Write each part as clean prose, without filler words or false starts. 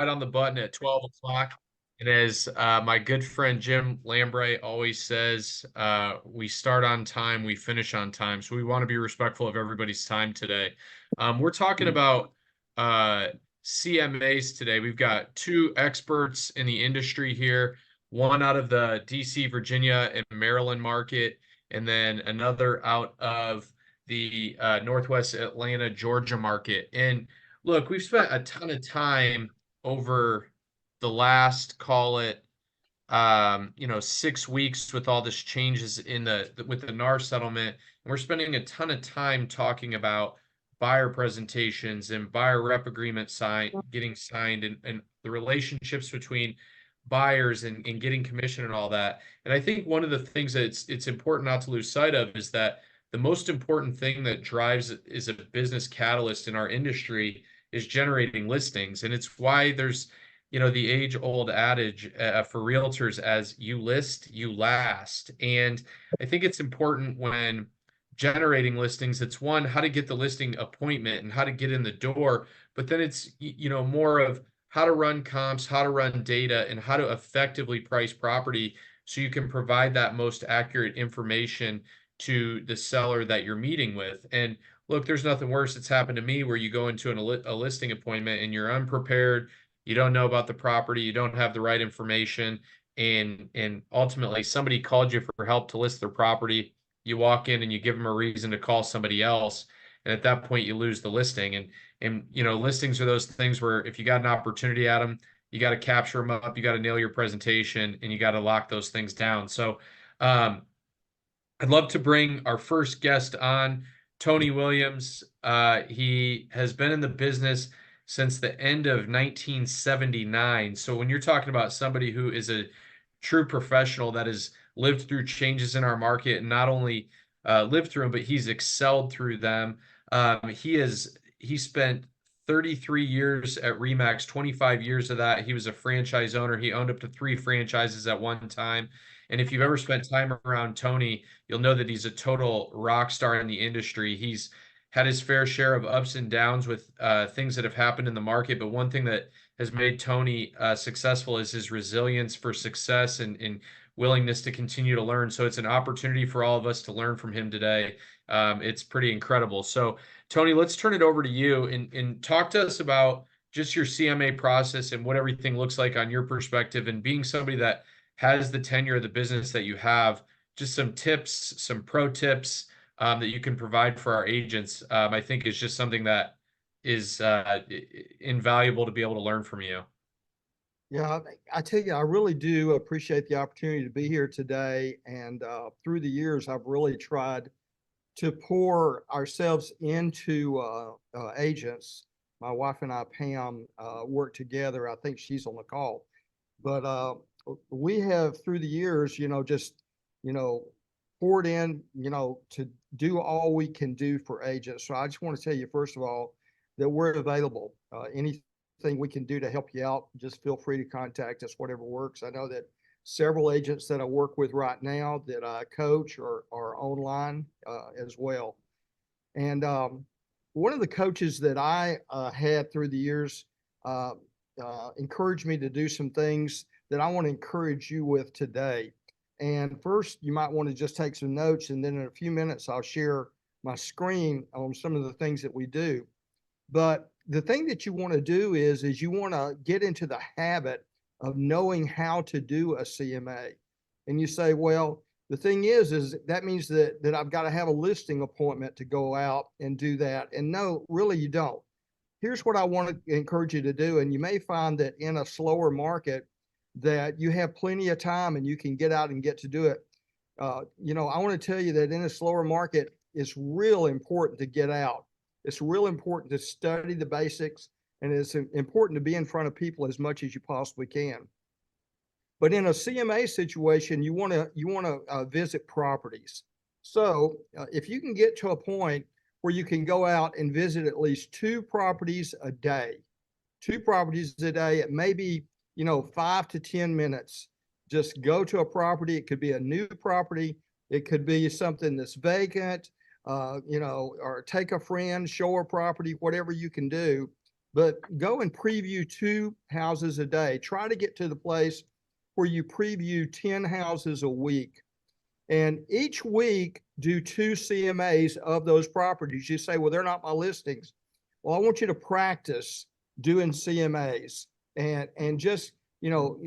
on the button at 12 o'clock. And as my good friend Jim Lambre always says, we start on time, we finish on time. So we want to be respectful of everybody's time today. We're talking about CMAs today. We've got two experts in the industry here, one out of the DC, Virginia, and Maryland market, and then another out of the Northwest Atlanta, Georgia market. And look, we've spent a ton of time over the last, call it, 6 weeks with all this changes in with the NAR settlement. And we're spending a ton of time talking about buyer presentations and buyer rep agreement getting signed and the relationships between buyers and getting commission and all that. And I think one of the things that it's important not to lose sight of is that the most important thing that drives is a business catalyst in our industry is generating listings. And it's why there's, the age old adage for realtors as you list, you last. And I think it's important when generating listings, it's one, how to get the listing appointment and how to get in the door. But then it's, more of how to run comps, how to run data, and how to effectively price property so you can provide that most accurate information to the seller that you're meeting with. And look, there's nothing worse that's happened to me where you go into a listing appointment and you're unprepared, you don't know about the property, you don't have the right information, and ultimately somebody called you for help to list their property. You walk in and you give them a reason to call somebody else, and at that point you lose the listing. And listings are those things where if you got an opportunity at them, you got to capture them up, you got to nail your presentation, and you got to lock those things down. So I'd love to bring our first guest on, Tony Williams. He has been in the business since the end of 1979. So when you're talking about somebody who is a true professional that has lived through changes in our market and not only lived through them, but he's excelled through them. He spent 33 years at Remax, 25 years of that. He was a franchise owner. He owned up to 3 franchises at one time. And if you've ever spent time around Tony, you'll know that he's a total rock star in the industry. He's had his fair share of ups and downs with things that have happened in the market. But one thing that has made Tony successful is his resilience for success and willingness to continue to learn. So it's an opportunity for all of us to learn from him today. It's pretty incredible. So Tony, let's turn it over to you and talk to us about just your CMA process and what everything looks like on your perspective, and being somebody that has the tenure of the business that you have, just some tips, some pro tips that you can provide for our agents, I think is just something that is invaluable to be able to learn from you. Yeah, I tell you, I really do appreciate the opportunity to be here today. And through the years, I've really tried to pour ourselves into agents. My wife and I, Pam, work together. I think she's on the call. But we have, through the years, just, poured in, to do all we can do for agents. So I just want to tell you, first of all, that we're available. Anything we can do to help you out, just feel free to contact us, whatever works. I know that several agents that I work with right now that I coach are online as well. And one of the coaches that I had through the years encouraged me to do some things that I want to encourage you with today. And first, you might want to just take some notes, and then in a few minutes, I'll share my screen on some of the things that we do. But the thing that you want to do is you want to get into the habit of knowing how to do a CMA. And you say, well, the thing is that means that I've got to have a listing appointment to go out and do that. And no, really you don't. Here's what I want to encourage you to do. And you may find that in a slower market that you have plenty of time and you can get out and get to do it. I want to tell you that in a slower market, it's real important to get out. It's real important to study the basics, and it's important to be in front of people as much as you possibly can. But in a CMA situation, you want to visit properties. So if you can get to a point where you can go out and visit at least 2 properties a day, it may be 5 to 10 minutes. Just go to a property. It could be a new property. It could be something that's vacant, or take a friend, show a property, whatever you can do. but go and preview 2 houses a day. Try to get to the place where you preview 10 houses a week. And each week, do 2 CMAs of those properties. You say, well, they're not my listings. Well, I want you to practice doing CMAs and just,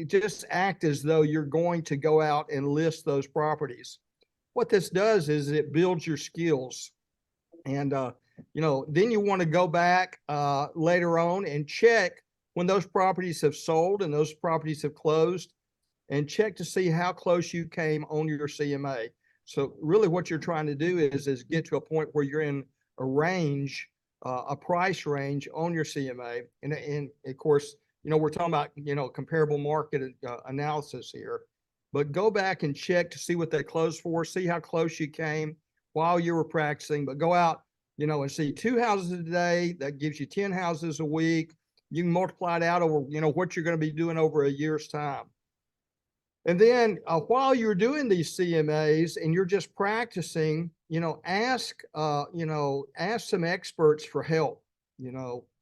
just act as though you're going to go out and list those properties. What this does is it builds your skills. And, then you want to go back later on and check when those properties have sold and those properties have closed, and check to see how close you came on your CMA. So really what you're trying to do is get to a point where you're in a range, a price range on your CMA. And of course, we're talking about, comparable market analysis here, but go back and check to see what they closed for, see how close you came while you were practicing, but go out, and see 2 houses a day. That gives you 10 houses a week. You can multiply it out over, what you're going to be doing over a year's time. And then while you're doing these CMAs and you're just practicing, ask some experts for help.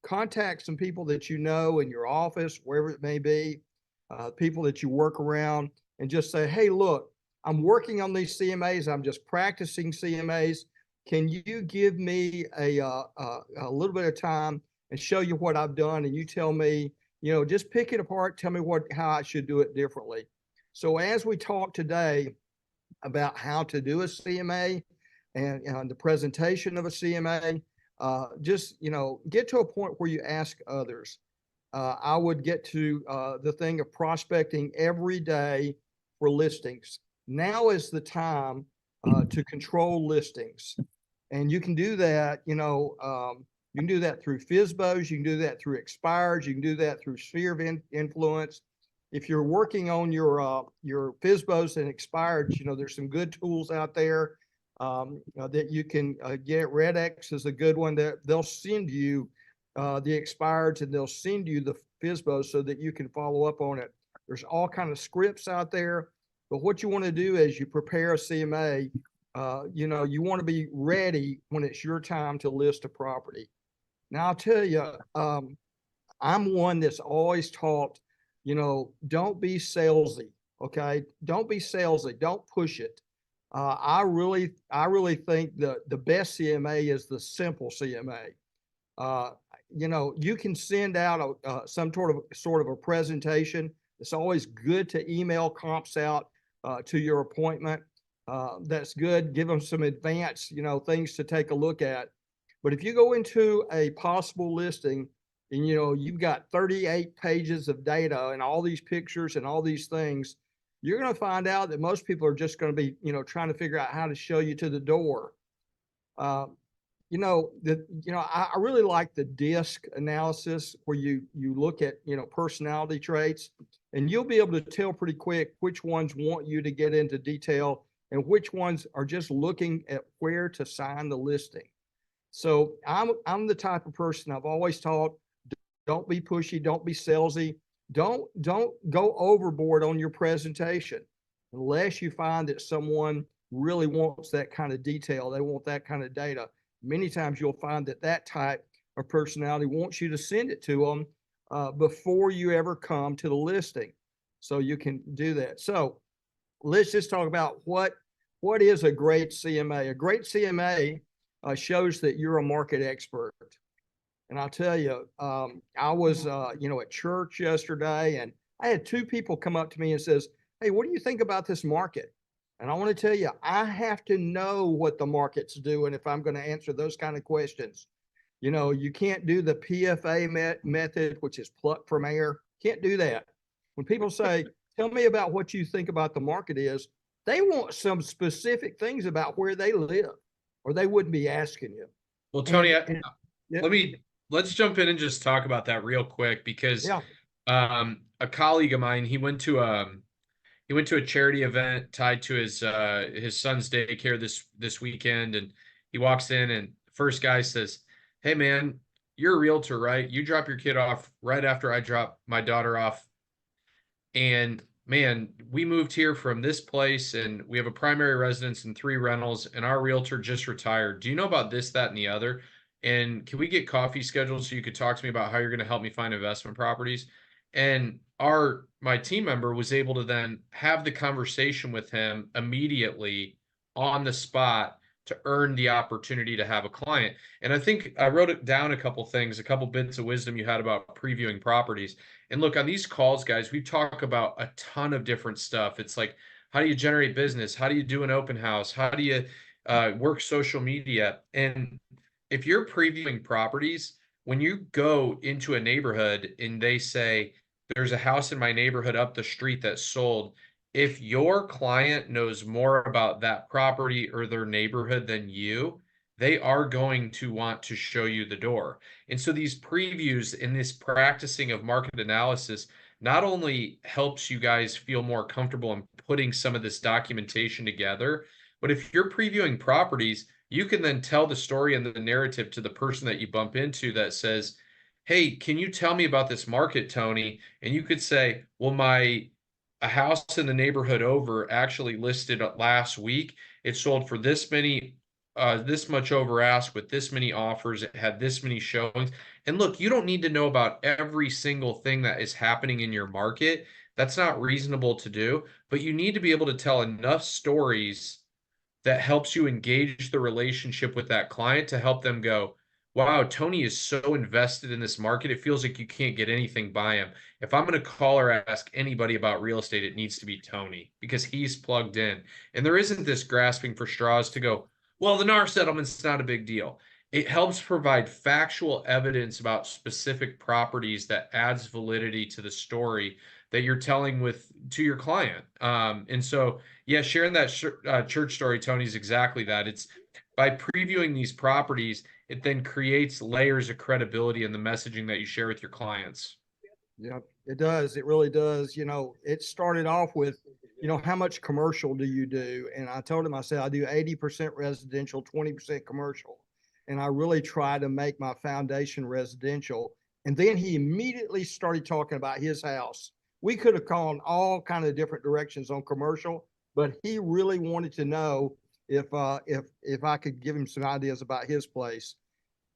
Contact some people that you know in your office, wherever it may be, people that you work around, and just say, hey, look, I'm working on these CMAs. I'm just practicing CMAs. Can you give me a little bit of time and show you what I've done? And you tell me, just pick it apart. Tell me how I should do it differently. So as we talk today about how to do a CMA and the presentation of a CMA, just, get to a point where you ask others. I would get to the thing of prospecting every day for listings. Now is the time to control listings. And you can do that, you can do that through FSBOs, you can do that through expireds, you can do that through sphere of influence. If you're working on your FSBOs and expireds, there's some good tools out there that you can get. RedX is a good one that they'll send you the expireds and they'll send you the FSBOs so that you can follow up on it. There's all kind of scripts out there, but what you want to do as you prepare a CMA, you want to be ready when it's your time to list a property. Now I'll tell you, I'm one that's always taught, don't be salesy. Okay. Don't be salesy. Don't push it. I really think the best CMA is the simple CMA. You can send out some sort of a presentation. It's always good to email comps out to your appointment. That's good. Give them some advance, things to take a look at. But if you go into a possible listing and, you've got 38 pages of data and all these pictures and all these things, you're going to find out that most people are just going to be, trying to figure out how to show you to the door. I really like the DISC analysis where you look at, personality traits, and you'll be able to tell pretty quick which ones want you to get into detail and which ones are just looking at where to sign the listing. So I'm the type of person I've always taught, don't be pushy, don't be salesy, don't go overboard on your presentation unless you find that someone really wants that kind of detail. They want that kind of data. Many times you'll find that type of personality wants you to send it to them before you ever come to the listing. So you can do that. So let's just talk about what is a great CMA. A great CMA shows that you're a market expert. And I'll tell you, I was, at church yesterday, and I had 2 people come up to me and says, hey, what do you think about this market? And I want to tell you, I have to know what the market's doing if I'm going to answer those kind of questions. You can't do the PFA method, which is pluck from air. Can't do that. When people say, tell me about what you think about the market is, they want some specific things about where they live, or they wouldn't be asking you. Well, Tony, Yeah. let's jump in and just talk about that real quick because Yeah. a colleague of mine, he went to a charity event tied to his son's daycare this weekend, and he walks in and the first guy says, hey man, you're a realtor, right? You drop your kid off right after I drop my daughter off. And man, we moved here from this place and we have a primary residence and 3 rentals, and our realtor just retired. Do you know about this, that, and the other? And can we get coffee scheduled so you could talk to me about how you're going to help me find investment properties? And my team member was able to then have the conversation with him immediately on the spot to earn the opportunity to have a client. And I think I wrote it down a couple things, a couple bits of wisdom you had about previewing properties. And look, on these calls, guys, we talk about a ton of different stuff. It's like, how do you generate business? How do you do an open house? How do you work social media? And if you're previewing properties, when you go into a neighborhood and they say, there's a house in my neighborhood up the street that sold, if your client knows more about that property or their neighborhood than you, they are going to want to show you the door. And so these previews and this practicing of market analysis not only helps you guys feel more comfortable in putting some of this documentation together, but if you're previewing properties, you can then tell the story and the narrative to the person that you bump into that says, hey, can you tell me about this market, Tony? And you could say, well, a house in the neighborhood over actually listed last week. It sold for this much over ask with this many offers. It had this many showings. And look, you don't need to know about every single thing that is happening in your market. That's not reasonable to do, but you need to be able to tell enough stories that helps you engage the relationship with that client to help them go, wow, Tony is so invested in this market. It feels like you can't get anything by him. If I'm going to call or ask anybody about real estate, it needs to be Tony because he's plugged in. And there isn't this grasping for straws to go, well, the NAR settlement's not a big deal. It helps provide factual evidence about specific properties that adds validity to the story that you're telling to your client. And so, yeah, sharing that church story, Tony, is exactly that. It's by previewing these properties, it then creates layers of credibility in the messaging that you share with your clients. Yeah, it does. It really does. It started off with, how much commercial do you do? And I told him, I said, I do 80% residential, 20% commercial. And I really try to make my foundation residential. And then he immediately started talking about his house. We could have gone all kind of different directions on commercial, but he really wanted to know if I could give him some ideas about his place.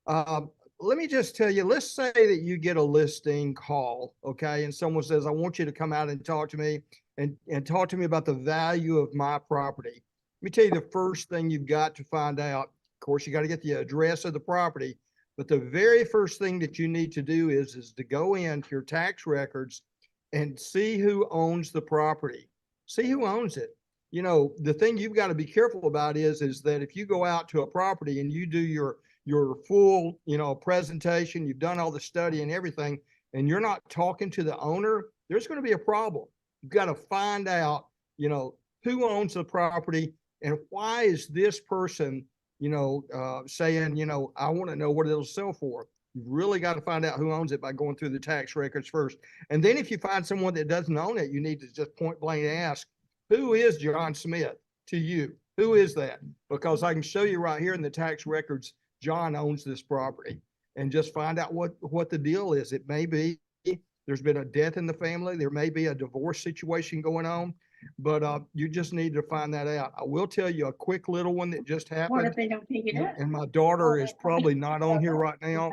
Let me just tell you, let's say that you get a listing call, okay, and someone says, I want you to come out and talk to me and talk to me about the value of my property. Let me tell you the first thing you've got to find out. Of course, you got to get the address of the property, but the very first thing that you need to do is to go into your tax records and see who owns the property. See who owns it. The thing you've got to be careful about is that if you go out to a property and you do your full, presentation, you've done all the study and everything, and you're not talking to the owner, there's going to be a problem. You've got to find out, who owns the property and why is this person, saying, I want to know what it'll sell for. You've really got to find out who owns it by going through the tax records first. And then if you find someone that doesn't own it, you need to just point blank ask, who is John Smith to you? Who is that? Because I can show you right here in the tax records, John owns this property, and just find out what the deal is. It may be there's been a death in the family. There may be a divorce situation going on, but you just need to find that out. I will tell you a quick little one that just happened. What if they don't take it up? And my daughter is probably not on here right now,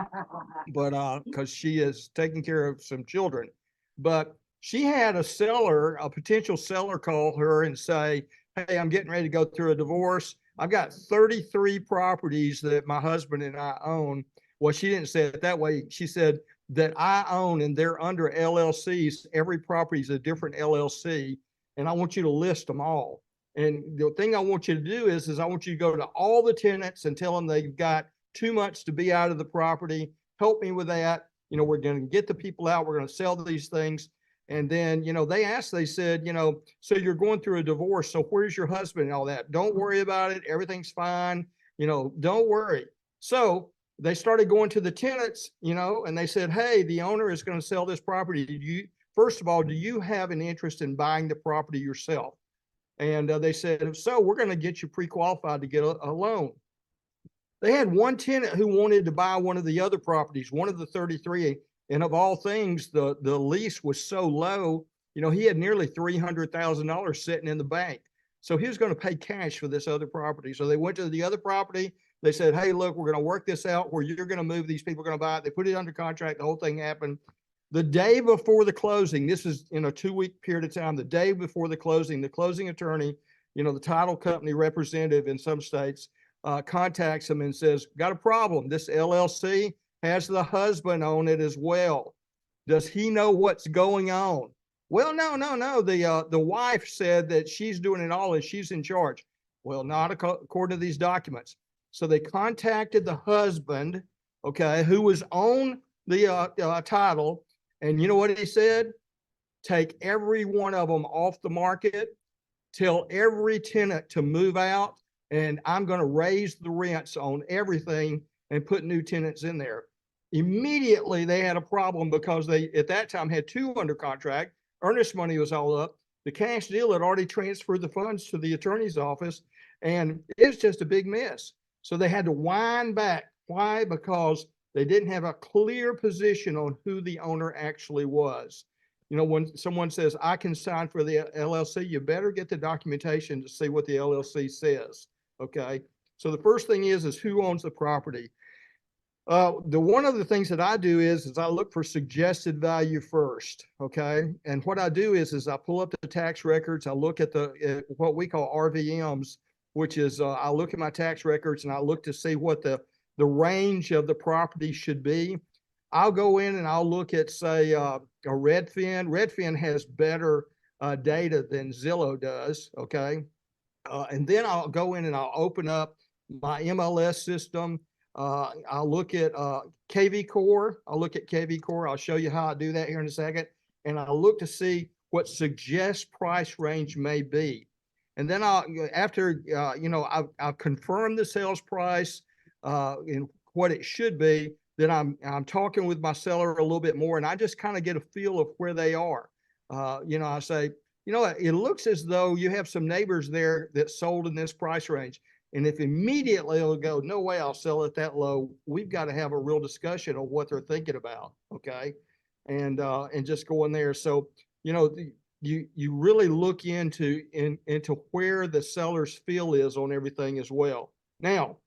but because she is taking care of some children. But she had a potential seller call her and say, hey, I'm getting ready to go through a divorce. I've got 33 properties that my husband and I own. Well, she didn't say it that way. She said that I own and they're under LLCs. Every property is a different LLC, and I want you to list them all. And the thing I want you to do is I want you to go to all the tenants and tell them they've got too much to be out of the property. Help me with that. We're going to get the people out. We're going to sell these things. And then, they said, so you're going through a divorce. So where's your husband and all that? Don't worry about it. Everything's fine. Don't worry. So they started going to the tenants, and they said, hey, the owner is going to sell this property. First of all, do you have an interest in buying the property yourself? And they said, if so, we're going to get you pre-qualified to get a loan. They had one tenant who wanted to buy one of the other properties, one of the 33. And of all things, the lease was so low, he had nearly $300,000 sitting in the bank. So he was going to pay cash for this other property. So they went to the other property. They said, hey, look, we're going to work this out where you're going to move, these people are going to buy it. They put it under contract. The whole thing happened. The day before the closing, this is in a 2-week period of time, the day before the closing attorney, the title company representative in some states, contacts him and says, got a problem. This LLC has the husband on it as well. Does he know what's going on? Well, no. The wife said that she's doing it all and she's in charge. Well, not according to these documents. So they contacted the husband, okay, who was on the title. And you know what he said? Take every one of them off the market, tell every tenant to move out, and I'm going to raise the rents on everything and put new tenants in there. Immediately, they had a problem because they, at that time, had 2 under contract. Earnest money was all up. The cash deal had already transferred the funds to the attorney's office, and it was just a big mess. So they had to wind back. Why? Because they didn't have a clear position on who the owner actually was. When someone says, I can sign for the LLC, you better get the documentation to see what the LLC says, okay? So the first thing is who owns the property. One of the things that I do is I look for suggested value first, okay? And what I do is I pull up the tax records, I look at what we call RVMs, which is I look at my tax records and I look to see what the range of the property should be. I'll go in and I'll look at, say, a Redfin. Redfin has better data than Zillow does, okay? And then I'll go in and I'll open up my MLS system. I'll look at KV Core. I'll show you how I do that here in a second. And I'll look to see what suggest price range may be. And then after I've confirmed the sales price and what it should be, then I'm talking with my seller a little bit more, and I just kind of get a feel of where they are. I say, it looks as though you have some neighbors there that sold in this price range. And if immediately they'll go, no way, I'll sell it that low, we've got to have a real discussion on what they're thinking about, okay? And just go in there. So, you really look into where the seller's feel is on everything as well. Now,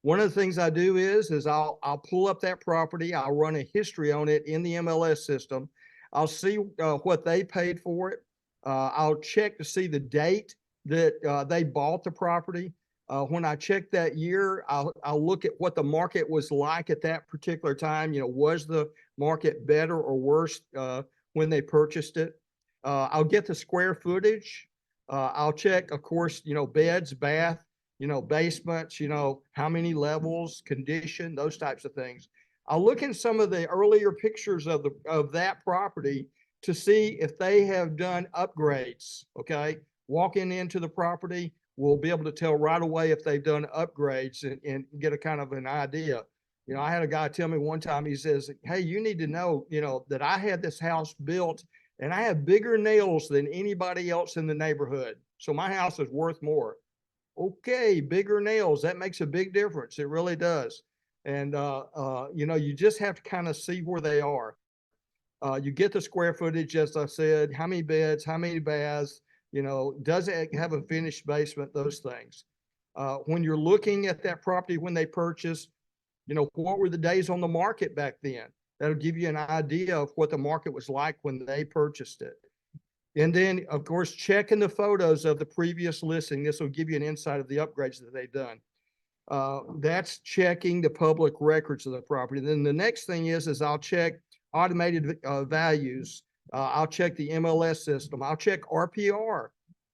one of the things I do is I'll pull up that property. I'll run a history on it in the MLS system. I'll see what they paid for it. I'll check to see the date that they bought the property. When I check that year, I'll look at what the market was like at that particular time. Was the market better or worse when they purchased it? I'll get the square footage. I'll check, of course, beds, bath, basements, how many levels, condition, those types of things. I'll look in some of the earlier pictures of that property to see if they have done upgrades, okay? Walking into the property, we'll be able to tell right away if they've done upgrades and get a kind of an idea. I had a guy tell me one time, he says, hey, you need to know, that I had this house built and I have bigger nails than anybody else in the neighborhood. So my house is worth more. Okay, bigger nails, that makes a big difference. It really does. And, you just have to kind of see where they are. You get the square footage, as I said, how many beds, how many baths, does it have a finished basement, those things. When you're looking at that property when they purchased, what were the days on the market back then? That'll give you an idea of what the market was like when they purchased it. And then, of course, checking the photos of the previous listing. This will give you an insight of the upgrades that they've done. That's checking the public records of the property. Then the next thing is I'll check automated values. I'll check the MLS system. I'll check RPR.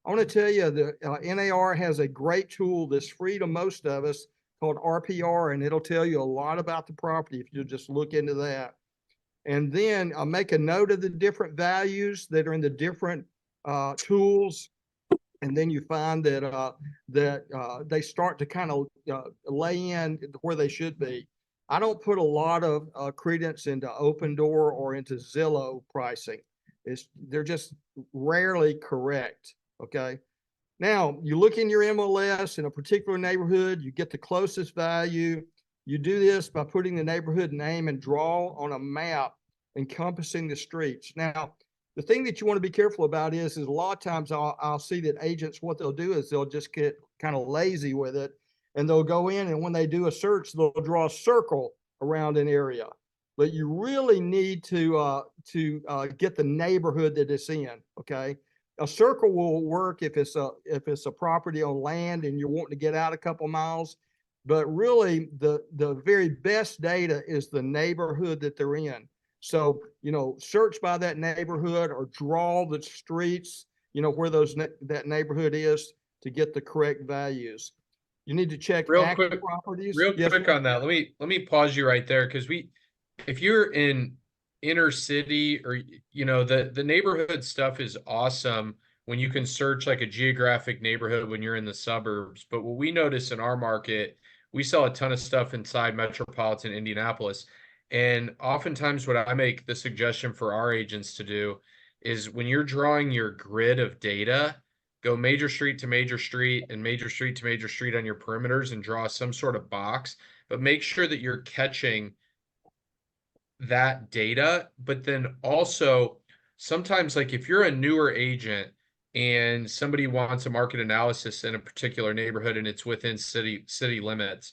I want to tell you the NAR has a great tool that's free to most of us called RPR, and it'll tell you a lot about the property if you just look into that. And then I'll make a note of the different values that are in the different tools. And then you find that they start to kind of lay in where they should be. I don't put a lot of credence into Open Door or into Zillow pricing. They're just rarely correct, okay? Now, you look in your MLS in a particular neighborhood, you get the closest value. You do this by putting the neighborhood name and draw on a map encompassing the streets. Now, the thing that you want to be careful about is a lot of times I'll see that agents, what they'll do is they'll just get kind of lazy with it. and they'll go in, and when they do a search, they'll draw a circle around an area. But you really need to get the neighborhood that it's in. Okay, a circle will work if it's a property on land and you're wanting to get out a couple miles. But really, the very best data is the neighborhood that they're in. So, search by that neighborhood or draw the streets, where that neighborhood is to get the correct values. You need to check Real active quick, properties. real Yes, quick on that. Let me pause you right there because if you're in inner city or the neighborhood stuff is awesome when you can search like a geographic neighborhood when you're in the suburbs. But what we notice in our market, we sell a ton of stuff inside metropolitan Indianapolis. And oftentimes what I make the suggestion for our agents to do is when you're drawing your grid of data, go major street to major street and major street to major street on your perimeters and draw some sort of box, but make sure that you're catching that data. But then also sometimes, like if you're a newer agent and somebody wants a market analysis in a particular neighborhood and it's within city limits,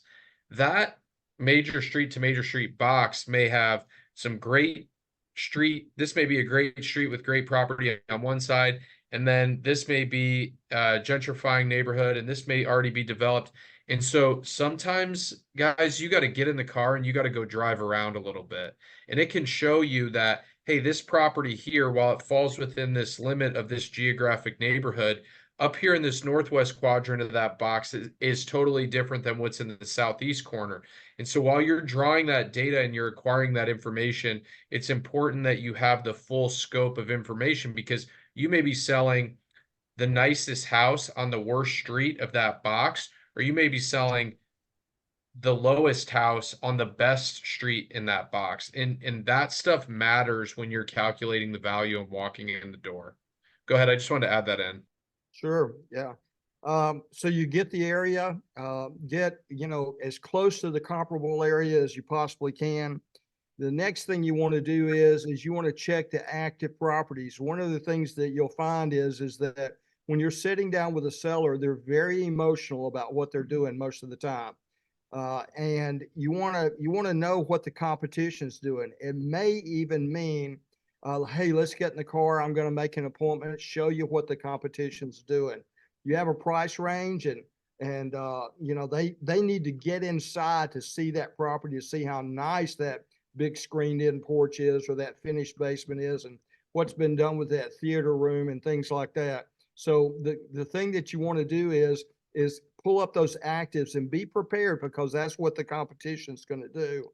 that major street to major street box may have some great street. This may be a great street with great property on one side, and then this may be a gentrifying neighborhood, and this may already be developed. And so sometimes, guys, you got to get in the car and you got to go drive around a little bit. And it can show you that, hey, this property here, while it falls within this limit of this geographic neighborhood, up here in this northwest quadrant of that box is totally different than what's in the southeast corner. And so while you're drawing that data and you're acquiring that information, it's important that you have the full scope of information because you may be selling the nicest house on the worst street of that box, or you may be selling the lowest house on the best street in that box. And that stuff matters when you're calculating the value of walking in the door. Go ahead. I just wanted to add that in. sure, yeah. So you get the area, get as close to the comparable area as you possibly can. The next thing you want to do is you want to check the active properties. One of the things that you'll find is that when you're sitting down with a seller, they're very emotional about what they're doing most of the time. And you want to know what the competition's doing. It may even mean, hey, let's get in the car. I'm going to make an appointment, show you what the competition's doing. You have a price range, and they need to get inside to see that property, to see how nice that big screened-in porch is, or that finished basement is, and what's been done with that theater room and things like that. So the thing that you want to do is pull up those actives and be prepared, because that's what the competition is going to do.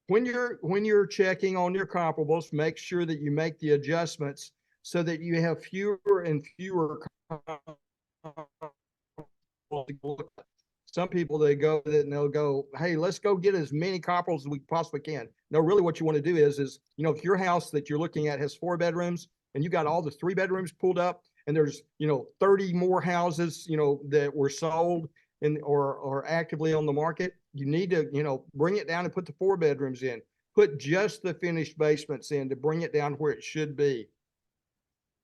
When you're checking on your comparables, make sure that you make the adjustments so that you have fewer and fewer. Some people, they go and they'll go, hey, let's go get as many comparables as we possibly can. No, really what you want to do is if your house that you're looking at has 4 bedrooms and you got all the 3 bedrooms pulled up, and there's 30 more houses that were sold or actively on the market, you need to bring it down and put the 4 bedrooms in. Put just the finished basements in to bring it down where it should be.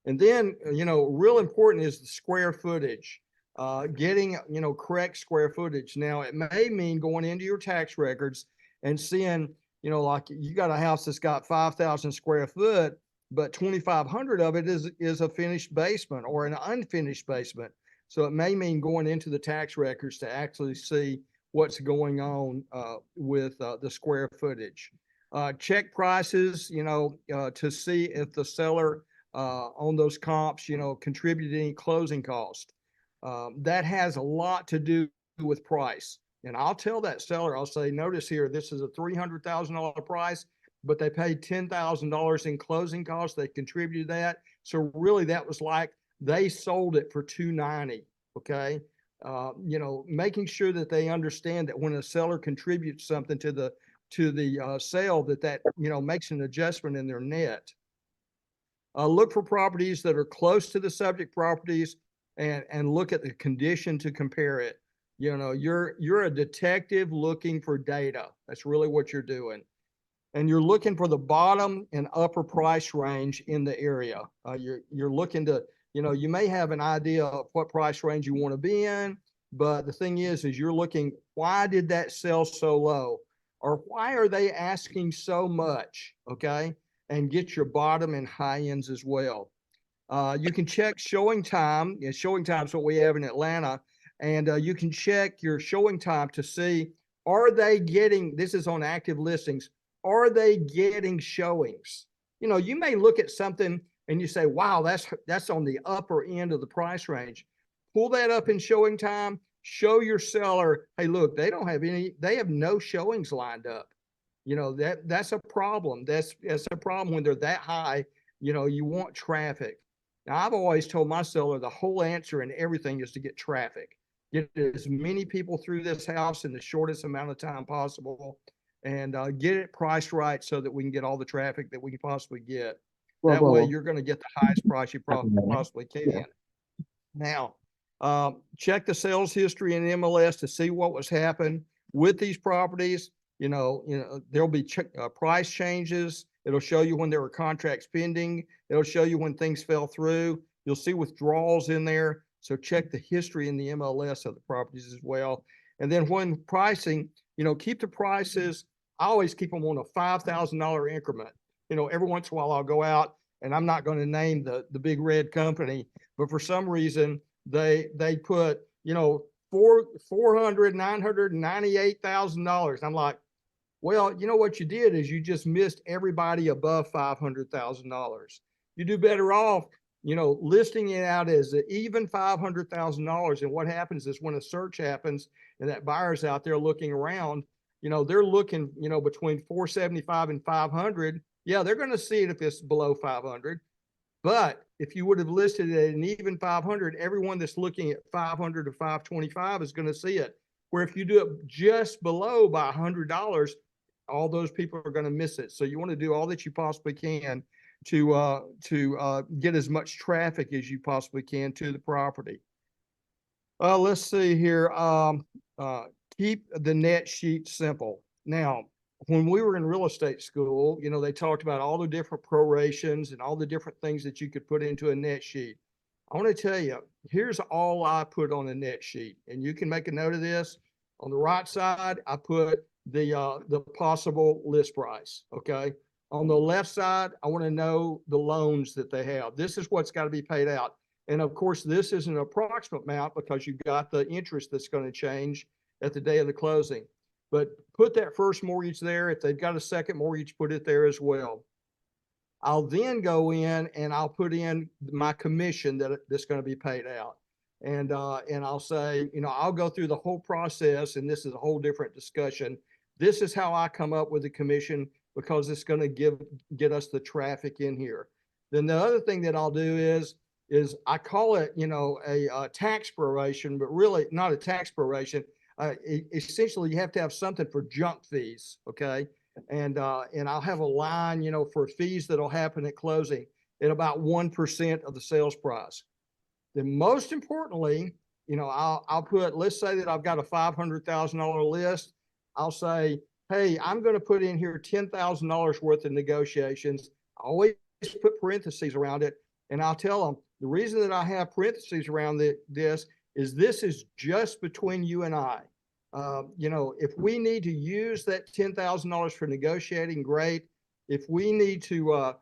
And then real important is the square footage. Getting correct square footage. Now it may mean going into your tax records and seeing like you got a house that's got 5,000 square foot, but 2,500 of it is a finished basement or an unfinished basement. So it may mean going into the tax records to actually see what's going on with the square footage. Check prices, to see if the seller on those comps, contributed any closing cost. That has a lot to do with price. And I'll tell that seller, I'll say, notice here, this is a $300,000 price, but they paid $10,000 in closing costs. They contributed that. So really that was like they sold it for $290. Okay. Making sure that they understand that when a seller contributes something to the sale, that makes an adjustment in their net. Look for properties that are close to the subject properties and look at the condition to compare it. You're a detective looking for data. That's really what you're doing. And you're looking for the bottom and upper price range in the area. You're looking to, you may have an idea of what price range you want to be in, But the thing is you're looking, why did that sell so low? Or why are they asking so much? Okay. And get your bottom and high ends as well. You can check showing time. Yeah, showing time is what we have in Atlanta. And you can check your showing time to see, are they getting, this is on active listings, are they getting showings? You know, you may look at something and you say, wow, that's on the upper end of the price range. Pull that up in showing time, show your seller, hey, look, they don't have any, they have no showings lined up. You know, that's a problem. That's a problem when they're that high. You know, you want traffic. Now, I've always told my seller the whole answer in everything is to get traffic. Get as many people through this house in the shortest amount of time possible, and get it priced right so that we can get all the traffic that we can possibly get. That way you're going to get the highest price you possibly can. Now, check the sales history in MLS to see what was happening with these properties. You know, there'll be price changes. It'll show you when there were contracts pending. It'll show you when things fell through. You'll see withdrawals in there. So check the history in the MLS of the properties as well. And then when pricing, you know, keep the prices. I always keep them on a $5,000 increment. You know, every once in a while I'll go out, and I'm not going to name the big red company, but for some reason they put, you know, $998,000. I'm like, well, you know what you did is you just missed everybody above $500,000. You do better off, you know, listing it out as even $500,000. And what happens is when a search happens and that buyer's out there looking around, you know, they're looking, you know, between 475 and 500. Yeah, they're going to see it if it's below 500. But if you would have listed it at an even 500, everyone that's looking at 500 to 525 is going to see it. Where if you do it just below by $100, all those people are going to miss it. So you want to do all that you possibly can to get as much traffic as you possibly can to the property. Let's see here. Keep the net sheet simple. Now, when we were in real estate school, you know, they talked about all the different prorations and all the different things that you could put into a net sheet. I want to tell you, here's all I put on a net sheet, and you can make a note of this. On the right side, I put the possible list price. Okay. On the left side, I want to know the loans that they have. This is what's got to be paid out. And of course, this is an approximate amount because you've got the interest that's going to change at the day of the closing. But put that first mortgage there. If they've got a second mortgage, put it there as well. I'll then go in and I'll put in my commission that's going to be paid out. And I'll say, you know, I'll go through the whole process, and this is a whole different discussion. This is how I come up with the commission because it's going to get us the traffic in here. Then the other thing that I'll do is I call it, you know, a tax proration, but really not a tax proration. Essentially, you have to have something for junk fees, okay? And I'll have a line, you know, for fees that'll happen at closing at about 1% of the sales price. Then most importantly, you know, I'll put, let's say that I've got a $500,000 list. I'll say, hey, I'm going to put in here $10,000 worth of negotiations. I always put parentheses around it, and I'll tell them the reason that I have parentheses around this is just between you and I. You know, if we need to use that $10,000 for negotiating, great. If we need to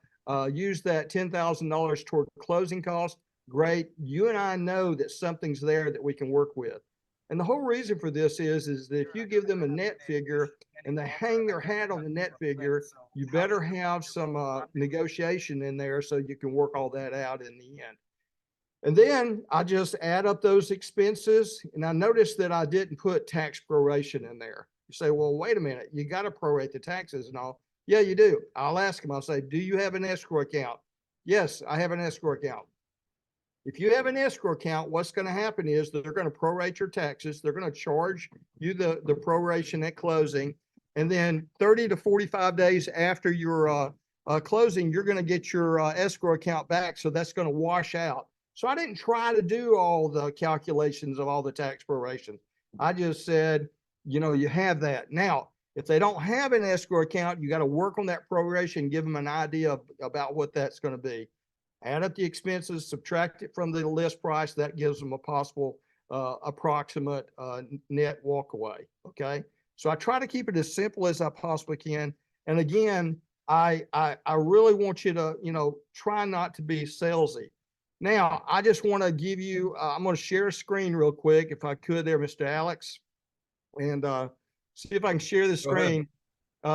use that $10,000 toward closing costs, great. You and I know that something's there that we can work with. And the whole reason for this is that if you give them a net figure and they hang their hat on the net figure, you better have some negotiation in there so you can work all that out in the end. And then I just add up those expenses. And I noticed that I didn't put tax proration in there. You say, well, wait a minute, you got to prorate the taxes and all. Yeah, you do. I'll ask them, I'll say, do you have an escrow account? Yes, I have an escrow account. If you have an escrow account, what's going to happen is that they're going to prorate your taxes. They're going to charge you the proration at closing. And then 30 to 45 days after your closing, you're going to get your escrow account back. So that's going to wash out. So I didn't try to do all the calculations of all the tax prorations. I just said, you know, you have that. Now, if they don't have an escrow account, you got to work on that proration, give them an idea about what that's going to be. Add up the expenses, subtract it from the list price. That gives them a possible approximate net walkaway. Okay. So I try to keep it as simple as I possibly can. And again, I really want you to, try not to be salesy. Now, I just want to give you, I'm going to share a screen real quick, if I could there, Mr. Alex, and see if I can share the Go ahead. screen.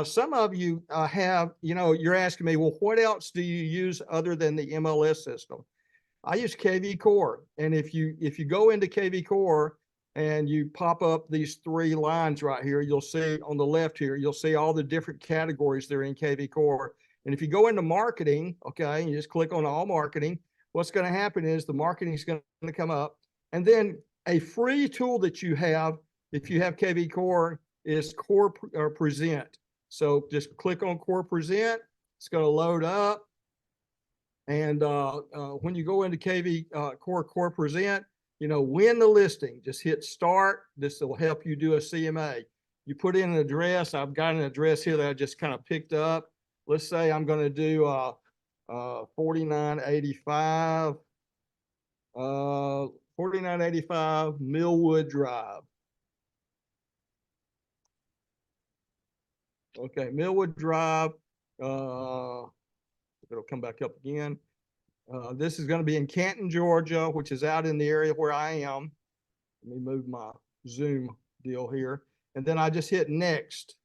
Some of you have, you're asking me, well, what else do you use other than the MLS system? I use KV Core. And if you go into KV Core and you pop up these three lines right here, you'll see on the left here, you'll see all the different categories that are in KV Core. And if you go into marketing, okay, you just click on all marketing, what's going to happen is the marketing is going to come up. And then a free tool that you have, if you have KV Core, is Core Present. So just click on Core Present. It's going to load up. And when you go into KV Core Present, win the listing, just hit start. This will help you do a CMA. You put in an address. I've got an address here that I just kind of picked up. Let's say I'm going to do 4985 Millwood Drive. Okay, Millwood Drive. It'll come back up again. This is going to be in Canton, Georgia, which is out in the area where I am. Let me move my Zoom deal here. And then I just hit next.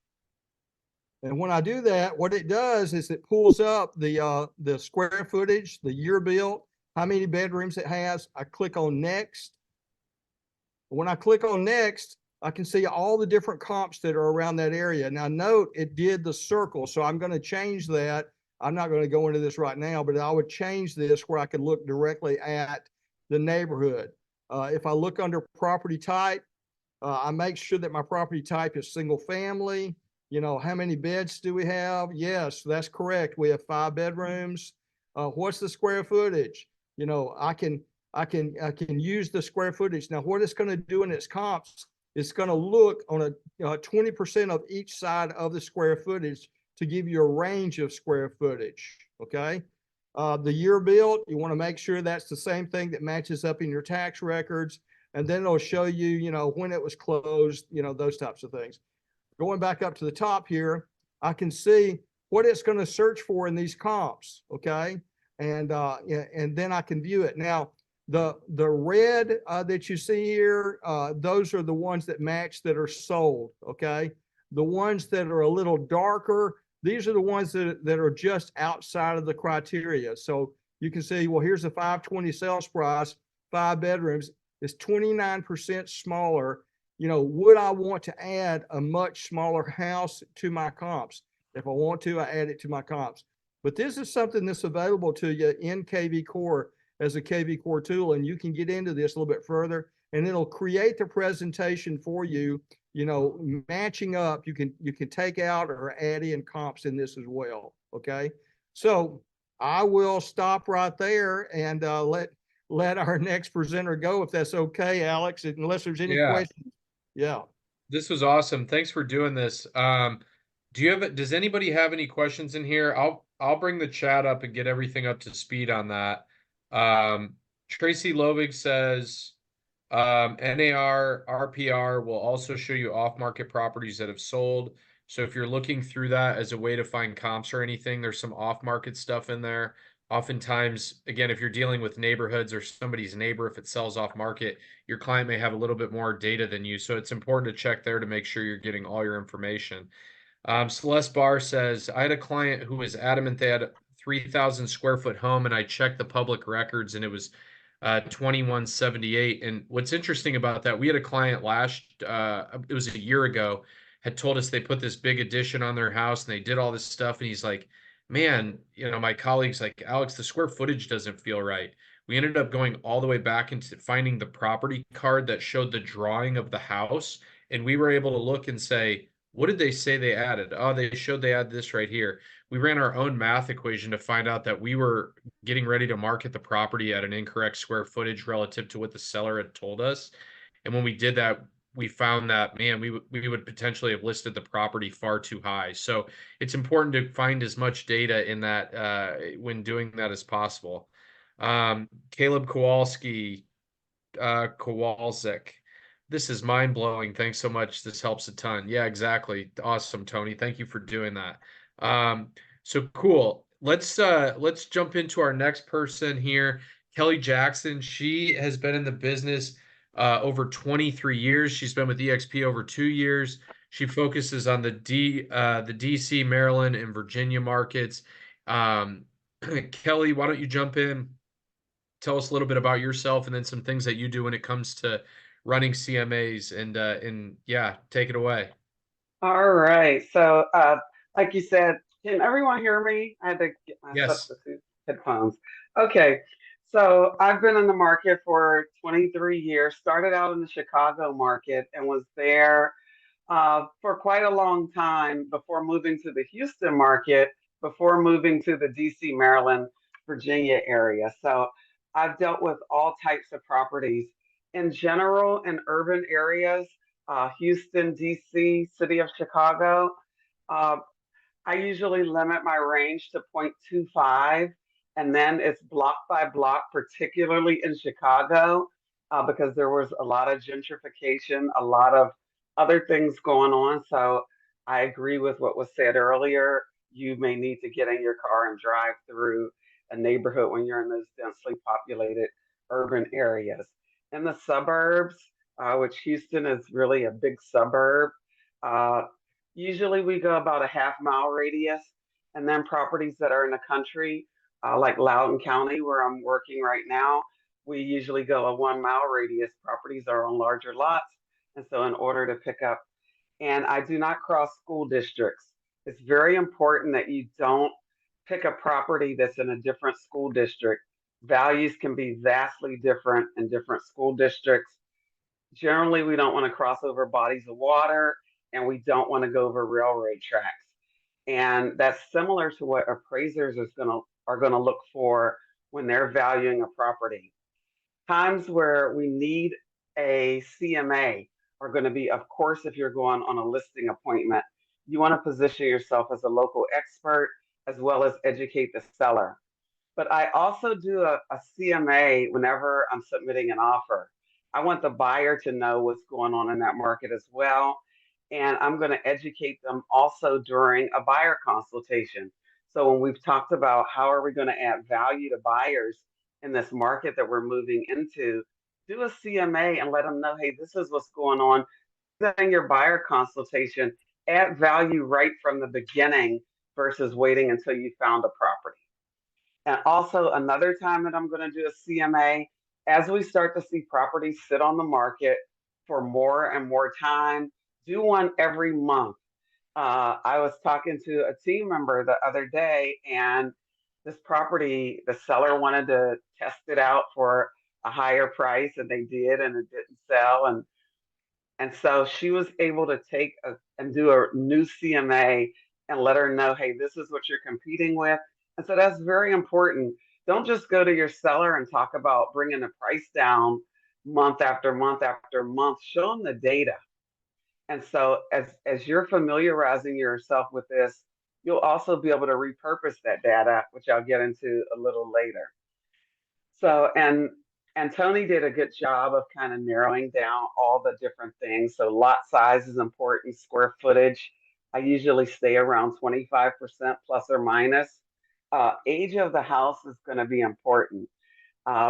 And when I do that, what it does is it pulls up the square footage, the year built, how many bedrooms it has. I click on next. When I click on next, I can see all the different comps that are around that area. Now note it did the circle. So I'm going to change that. I'm not going to go into this right now, but I would change this where I could look directly at the neighborhood. If I look under property type, I make sure that my property type is single family. How many beds do we have? Yes, that's correct. We have 5 bedrooms. What's the square footage? I can use the square footage. Now, what it's going to do in its comps, it's going to look on a 20% of each side of the square footage to give you a range of square footage. Okay. The year built, you want to make sure that's the same thing that matches up in your tax records. And then it'll show you, when it was closed, those types of things. Going back up to the top here, I can see what it's going to search for in these comps. Okay. And then I can view it. Now, the red that you see here, those are the ones that match that are sold. Okay. The ones that are a little darker, these are the ones that are just outside of the criteria. So you can see, well, here's the 520 sales price, 5 bedrooms. It's 29% smaller. Would I want to add a much smaller house to my comps? If I want to, I add it to my comps. But this is something that's available to you in KV Core as a KV Core tool, and you can get into this a little bit further, and it'll create the presentation for you. Matching up, you can take out or add in comps in this as well. Okay, so I will stop right there and let our next presenter go, if that's okay, Alex, unless there's any questions. Yeah. This was awesome. Thanks for doing this. Does anybody have any questions in here? I'll bring the chat up and get everything up to speed on that. Tracy Lovig says, NAR RPR will also show you off-market properties that have sold. So if you're looking through that as a way to find comps or anything, there's some off-market stuff in there. Oftentimes, again, if you're dealing with neighborhoods or somebody's neighbor, if it sells off market, your client may have a little bit more data than you. So it's important to check there to make sure you're getting all your information. Celeste Barr says, I had a client who was adamant they had a 3,000 square foot home, and I checked the public records and it was 2178. And what's interesting about that, we had a client it was a year ago, had told us they put this big addition on their house and they did all this stuff. And he's like, man, my colleagues like, Alex, the square footage doesn't feel right. We ended up going all the way back into finding the property card that showed the drawing of the house. And we were able to look and say, what did they say they added? Oh, they showed they added this right here. We ran our own math equation to find out that we were getting ready to market the property at an incorrect square footage relative to what the seller had told us. And when we did that, we found that, man, we would potentially have listed the property far too high. So it's important to find as much data in that when doing that as possible. Caleb Kowalski, Kowalczyk. This is mind blowing. Thanks so much. This helps a ton. Yeah, exactly. Awesome, Tony. Thank you for doing that. So cool. Let's jump into our next person here. Kelly Jackson. She has been in the business over 23 years. She's been with EXP over 2 years. She focuses on the DC, Maryland, and Virginia markets. Um, Kelly, why don't you jump in? Tell us a little bit about yourself and then some things that you do when it comes to running CMAs and yeah, take it away. All right. So, like you said, can everyone hear me? I had to get my Yes. substitute headphones. Okay. So, I've been in the market for 23 years, started out in the Chicago market and was there for quite a long time before moving to the Houston market, before moving to the DC, Maryland, Virginia area. So, I've dealt with all types of properties. In general, in urban areas, Houston, DC, City of Chicago. Uh, I usually limit my range to 0.25, and then it's block by block, particularly in Chicago, because there was a lot of gentrification, a lot of other things going on. So I agree with what was said earlier. You may need to get in your car and drive through a neighborhood when you're in those densely populated urban areas. In the suburbs, which Houston is really a big suburb, uh, usually we go about a half-mile radius, and then properties that are in the country, like Loudoun County, where I'm working right now, we usually go a 1 mile radius. Properties are on larger lots, and so in order to pick up, and I do not cross school districts. It's very important that you don't pick a property that's in a different school district. Values can be vastly different in different school districts. Generally, we don't want to cross over bodies of water and we don't want to go over railroad tracks. And that's similar to what appraisers are going to look for when they're valuing a property. Times where we need a CMA are going to be, of course, if you're going on a listing appointment, you want to position yourself as a local expert as well as educate the seller. But I also do a CMA whenever I'm submitting an offer. I want the buyer to know what's going on in that market as well. And I'm going to educate them also during a buyer consultation. So when we've talked about how are we going to add value to buyers in this market that we're moving into, do a CMA and let them know, hey, this is what's going on. In your buyer consultation, add value right from the beginning versus waiting until you found a property. And also another time that I'm going to do a CMA, as we start to see properties sit on the market for more and more time, do one every month. I was talking to a team member the other day, and this property, the seller wanted to test it out for a higher price, and they did, and it didn't sell. And so she was able to and do a new CMA and let her know, hey, this is what you're competing with. And so that's very important. Don't just go to your seller and talk about bringing the price down month after month after month. Show them the data. And so as you're familiarizing yourself with this, you'll also be able to repurpose that data, which I'll get into a little later. So, and Tony did a good job of kind of narrowing down all the different things. So lot size is important, square footage. I usually stay around 25% plus or minus. Age of the house is going to be important.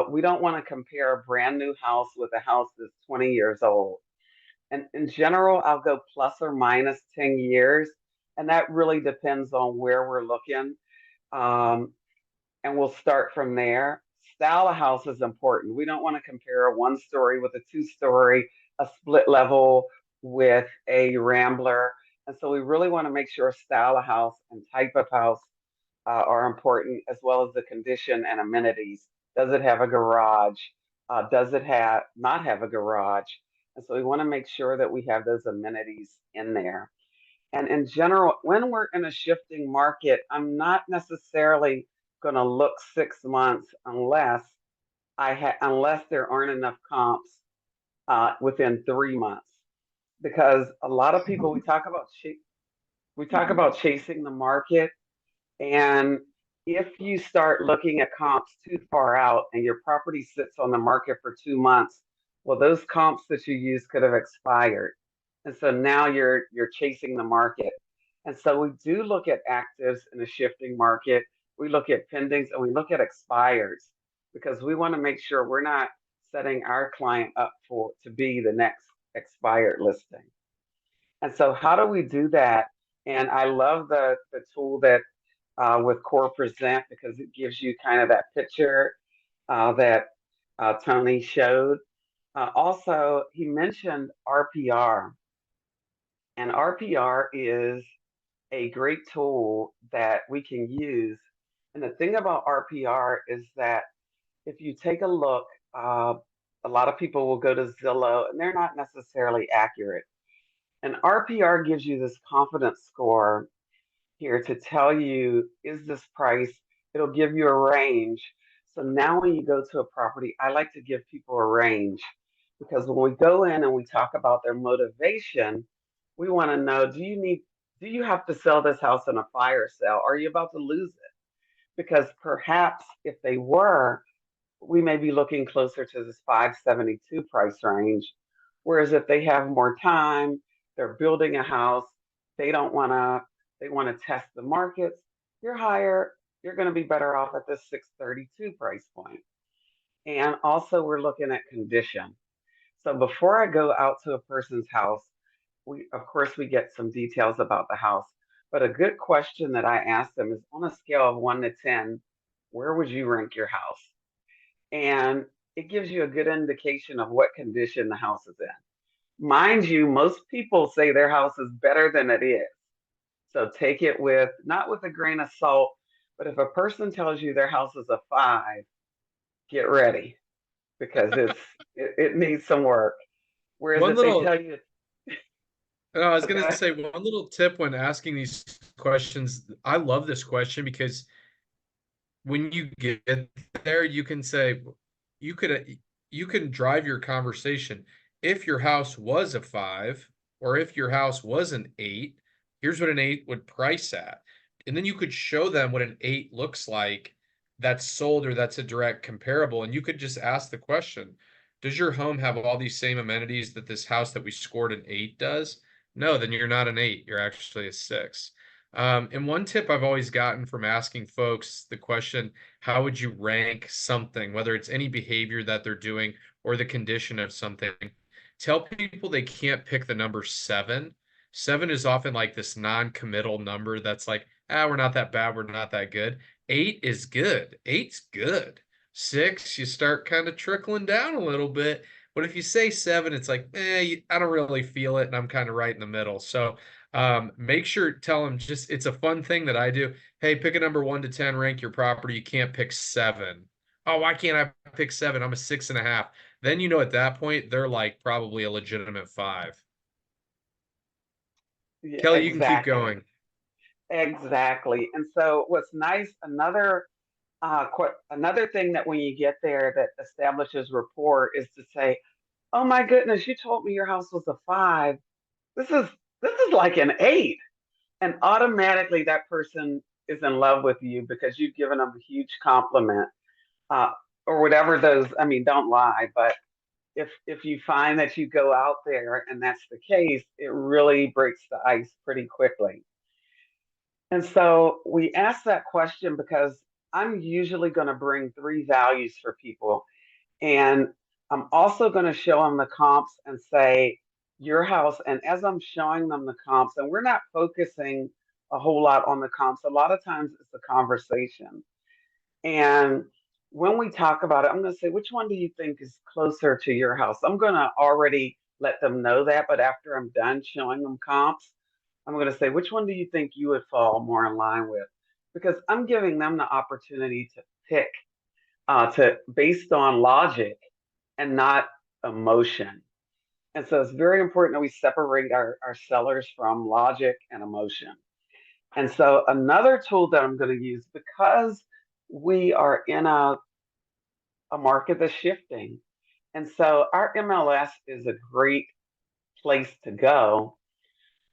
We don't want to compare a brand new house with a house that's 20 years old. And in general, I'll go plus or minus 10 years. And that really depends on where we're looking. Um, and we'll start from there. Style of house is important. We don't want to compare a 1 story with a 2 story, a split level with a rambler. And so we really want to make sure style of house and type of house are important, as well as the condition and amenities. Does it have a garage? Does it not have a garage? And so we want to make sure that we have those amenities in there. And in general, when we're in a shifting market, I'm not necessarily going to look 6 months unless there aren't enough comps within 3 months, because a lot of people we talk about chasing the market, and if you start looking at comps too far out and your property sits on the market for 2 months, Well, those comps that you used could have expired. And so now you're chasing the market. And so we do look at actives in a shifting market. We look at pendings and we look at expires because we want to make sure we're not setting our client up for to be the next expired listing. And so how do we do that? And I love the tool that with Core Present because it gives you kind of that picture that Tony showed. Also, he mentioned RPR, and RPR is a great tool that we can use. And the thing about RPR is that if you take a look, a lot of people will go to Zillow and they're not necessarily accurate. And RPR gives you this confidence score here to tell you, is this price? It'll give you a range. So now when you go to a property, I like to give people a range because when we go in and we talk about their motivation, we want to know, do you have to sell this house in a fire sale? Are you about to lose it? Because perhaps if they were, we may be looking closer to this 572 price range. Whereas if they have more time, they're building a house, they don't want to, they want to test the markets, you're higher, you're going to be better off at this 632 price point. And also we're looking at condition. So before I go out to a person's house, we of course we get some details about the house. But a good question that I ask them is on a scale of 1 to 10, where would you rank your house? And it gives you a good indication of what condition the house is in. Mind you, most people say their house is better than it is. So take it with, not with a grain of salt, but if a person tells you their house is a 5, get ready because it needs some work. Whereas One if they little, tell you, no, I was going to okay, say one little tip when asking these questions. I love this question because when you get there, you can say, you could, you can drive your conversation. If your house was a 5, or if your house was an 8, here's what an 8 would price at. And then you could show them what an 8 looks like that's sold or that's a direct comparable. And you could just ask the question, does your home have all these same amenities that this house that we scored an 8 does? No, then you're not an 8, you're actually a 6. And one tip I've always gotten from asking folks the question, how would you rank something, whether it's any behavior that they're doing or the condition of something? Tell people they can't pick the number 7. 7 is often like this non-committal number that's like, we're not that bad, we're not that good. 8 is good. 8's good. 6, you start kind of trickling down a little bit. But if you say 7, it's like, I don't really feel it, and I'm kind of right in the middle. So make sure, tell them just, it's a fun thing that I do. Hey, pick a number 1 to 10, rank your property. You can't pick 7. Oh, why can't I pick 7? I'm a 6.5. Then, at that point, they're like probably a legitimate 5. yeah, Kelly, you can keep exactly, going. exactly. And so what's nice, another thing that when you get there that establishes rapport is to say, "Oh my goodness, you told me your house was a 5. This is this is like an 8." And automatically that person is in love with you because you've given them a huge compliment, uh, or whatever those. I mean, don't lie, but if you find that you go out there and that's the case, it really breaks the ice pretty quickly. And so we ask that question because I'm usually going to bring 3 values for people. And I'm also going to show them the comps and say, your house. And as I'm showing them the comps, and we're not focusing a whole lot on the comps, a lot of times it's a conversation. And when we talk about it, I'm going to say, which one do you think is closer to your house? I'm going to already let them know that. But after I'm done showing them comps, I'm going to say, which one do you think you would fall more in line with? Because I'm giving them the opportunity to pick to based on logic and not emotion. And so it's very important that we separate our sellers from logic and emotion. And so another tool that I'm going to use because we are in a market that's shifting. And so our MLS is a great place to go.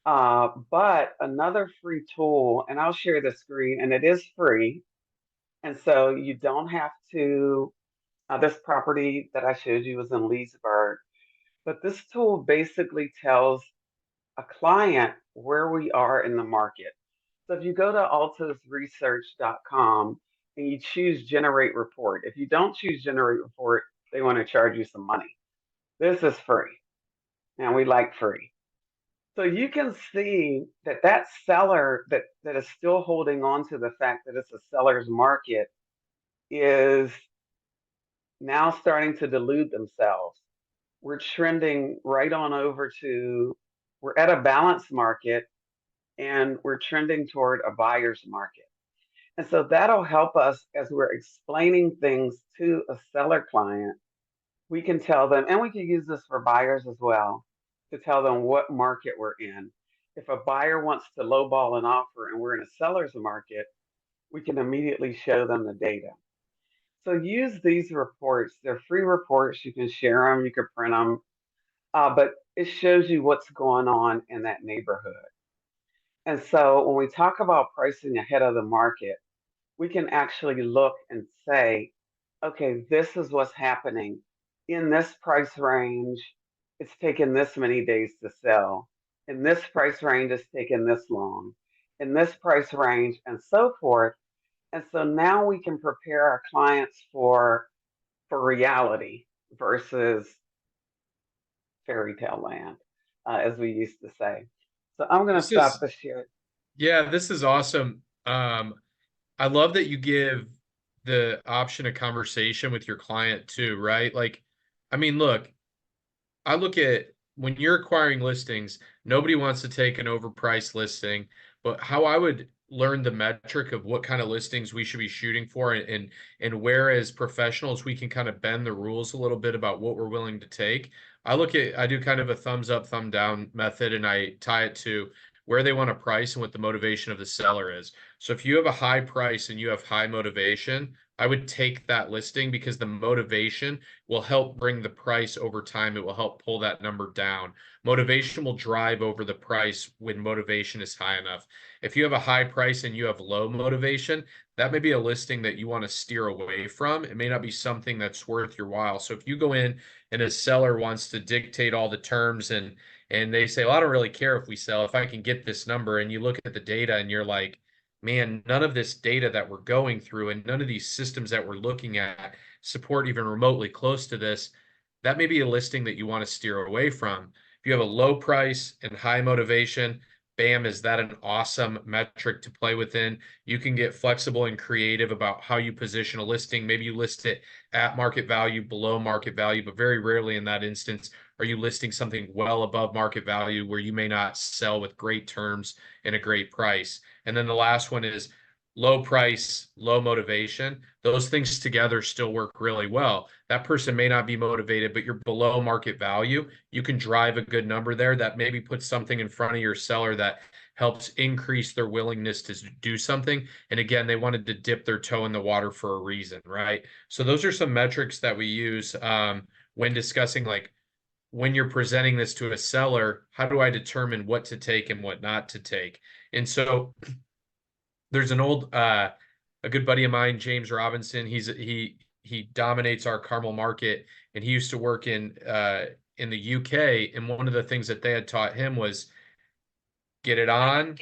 But another free tool, and I'll share the screen, and it is free. And so you don't have to This property that I showed you was in Leesburg, but this tool basically tells a client where we are in the market. So if you go to altusresearch.com and you choose generate report, if you don't choose generate report, they want to charge you some money. This is free, and we like free. So you can see that that seller that is still holding on to the fact that it's a seller's market is now starting to delude themselves. We're trending right on over to, we're at a balanced market and we're trending toward a buyer's market. And so that'll help us as we're explaining things to a seller client. We can tell them, and we can use this for buyers as well, to tell them what market we're in. If a buyer wants to lowball an offer and we're in a seller's market, we can immediately show them the data. So use these reports. They're free reports. You can share them, you can print them, but it shows you what's going on in that neighborhood. And so when we talk about pricing ahead of the market, we can actually look and say, okay, this is what's happening in this price range. It's taken this many days to sell. In this price range, it's taken this long. In this price range, and so forth. And so now we can prepare our clients for reality versus fairy tale land, as we used to say. So I'm going to This stop is, the share. yeah, this is awesome. I love that you give the option of conversation with your client too, right? Like, I mean, look, I look at when you're acquiring listings, nobody wants to take an overpriced listing, but how I would learn the metric of what kind of listings we should be shooting for and where as professionals we can kind of bend the rules a little bit about what we're willing to take. I do kind of a thumbs up, thumb down method, and I tie it to where they want to price and what the motivation of the seller is. So if you have a high price and you have high motivation, I would take that listing because the motivation will help bring the price over time. It will help pull that number down. Motivation will drive over the price when motivation is high enough. If you have a high price and you have low motivation, that may be a listing that you want to steer away from. It may not be something that's worth your while. So if you go in and a seller wants to dictate all the terms and they say, well, I don't really care if we sell, if I can get this number, and you look at the data and you're like, man, none of this data that we're going through and none of these systems that we're looking at support even remotely close to this, that may be a listing that you want to steer away from. If you have a low price and high motivation, bam, is that an awesome metric to play within? You can get flexible and creative about how you position a listing. Maybe you list it at market value, below market value, but very rarely in that instance are you listing something well above market value where you may not sell with great terms and a great price. And then the last one is low price, low motivation. Those things together still work really well. That person may not be motivated, but you're below market value. You can drive a good number there that maybe puts something in front of your seller that helps increase their willingness to do something. And again, they wanted to dip their toe in the water for a reason, right? So those are some metrics that we use when discussing, like, when you're presenting this to a seller, how do I determine what to take and what not to take? And so there's an old a good buddy of mine, James Robinson. He dominates our Carmel market, and he used to work in the UK. And one of the things that they had taught him was get it on,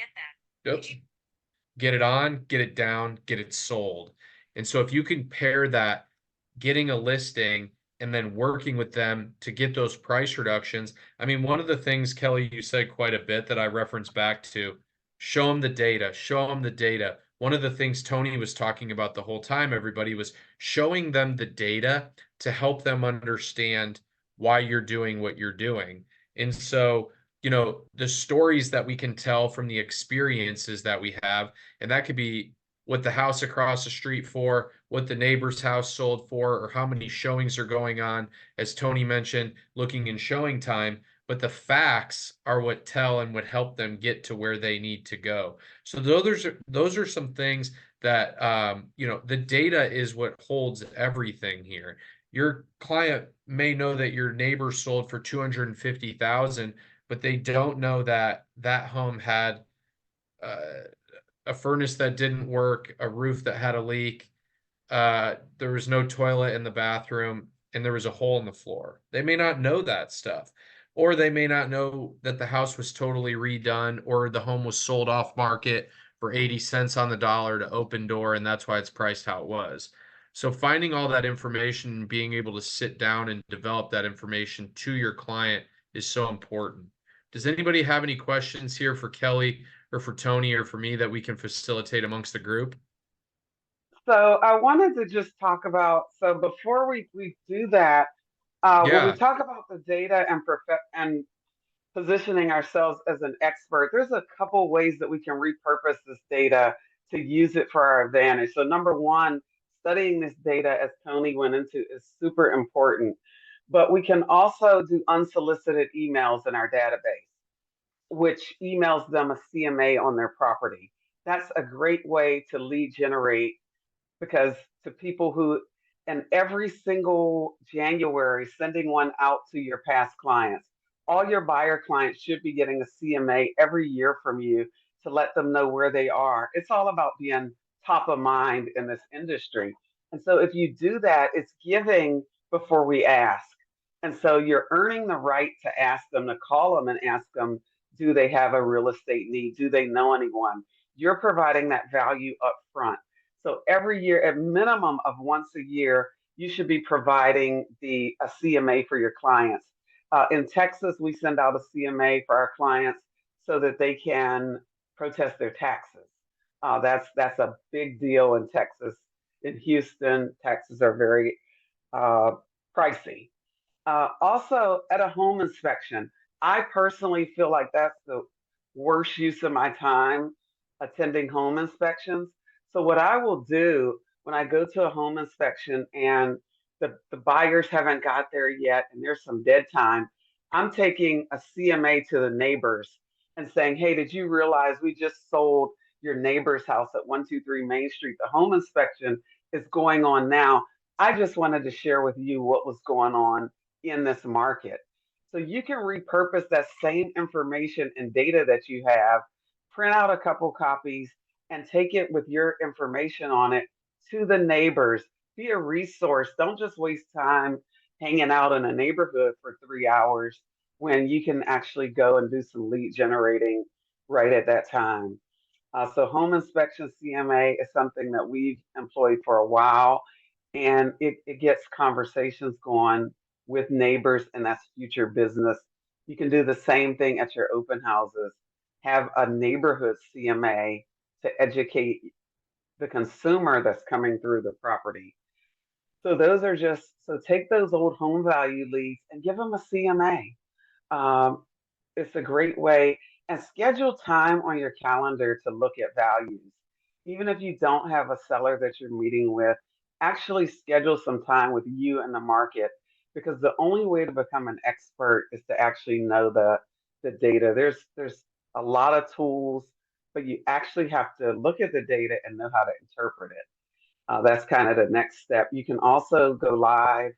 oops, get it on, get it down, get it sold. And so if you can pair that, getting a listing and then working with them to get those price reductions. I mean, one of the things, Kelly, you said quite a bit that I reference back to, show them the data, show them the data. One of the things Tony was talking about the whole time, everybody, was showing them the data to help them understand why you're doing what you're doing. And so, you know, the stories that we can tell from the experiences that we have, and that could be what the house across the street for, what the neighbor's house sold for, or how many showings are going on, as Tony mentioned, looking in showing time. But the facts are what tell and what help them get to where they need to go. So those are some things that you know, the data is what holds everything here. Your client may know that your neighbor sold for 250,000, but they don't know that that home had uh, a furnace that didn't work, a roof that had a leak, there was no toilet in the bathroom and there was a hole in the floor. They may not know that stuff, or they may not know that the house was totally redone or the home was sold off market for 80 cents on the dollar to open door, and that's why it's priced how it was. So finding all that information and being able to sit down and develop that information to your client is so important. Does anybody have any questions here for Kelly or for Tony or for me that we can facilitate amongst the group? So I wanted to just talk about, so before we do that, when we Yeah, talk about the data and positioning ourselves as an expert, there's a couple ways that we can repurpose this data to use it for our advantage. So number one, studying this data, as Tony went into, is super important. But we can also do unsolicited emails in our database, which emails them a CMA on their property. That's a great way to lead generate, because to people who, and every single January, sending one out to your past clients. All your buyer clients should be getting a CMA every year from you to let them know where they are. It's all about being top of mind in this industry. And so if you do that, it's giving before we ask. And so you're earning the right to ask them, to call them and ask them, do they have a real estate need? Do they know anyone? You're providing that value up front. So every year, at minimum of once a year, you should be providing a CMA for your clients. In Texas, we send out a CMA for our clients so that they can protest their taxes. That's a big deal in Texas. In Houston, taxes are very uh, pricey. Also, at a home inspection, I personally feel like that's the worst use of my time, attending home inspections. So, what I will do when I go to a home inspection and the buyers haven't got there yet and there's some dead time, I'm taking a CMA to the neighbors and saying, hey, did you realize we just sold your neighbor's house at 123 Main Street? The home inspection is going on now. I just wanted to share with you what was going on in this market. So you can repurpose that same information and data that you have, print out a couple copies, and take it with your information on it to the neighbors. Be a resource. Don't just waste time hanging out in a neighborhood for 3 hours when you can actually go and do some lead generating right at that time. So home inspection CMA is something that we've employed for a while, and it gets conversations going with neighbors, and that's future business. You can do the same thing at your open houses. Have a neighborhood CMA to educate the consumer that's coming through the property. So those are just, so take those old home value leads and give them a CMA. Um, it's a great way, and schedule time on your calendar to look at values. Even if you don't have a seller that you're meeting with, actually schedule some time with you in the market, because the only way to become an expert is to actually know the data. There's a lot of tools, but you actually have to look at the data and know how to interpret it. That's kind of the next step. You can also go live.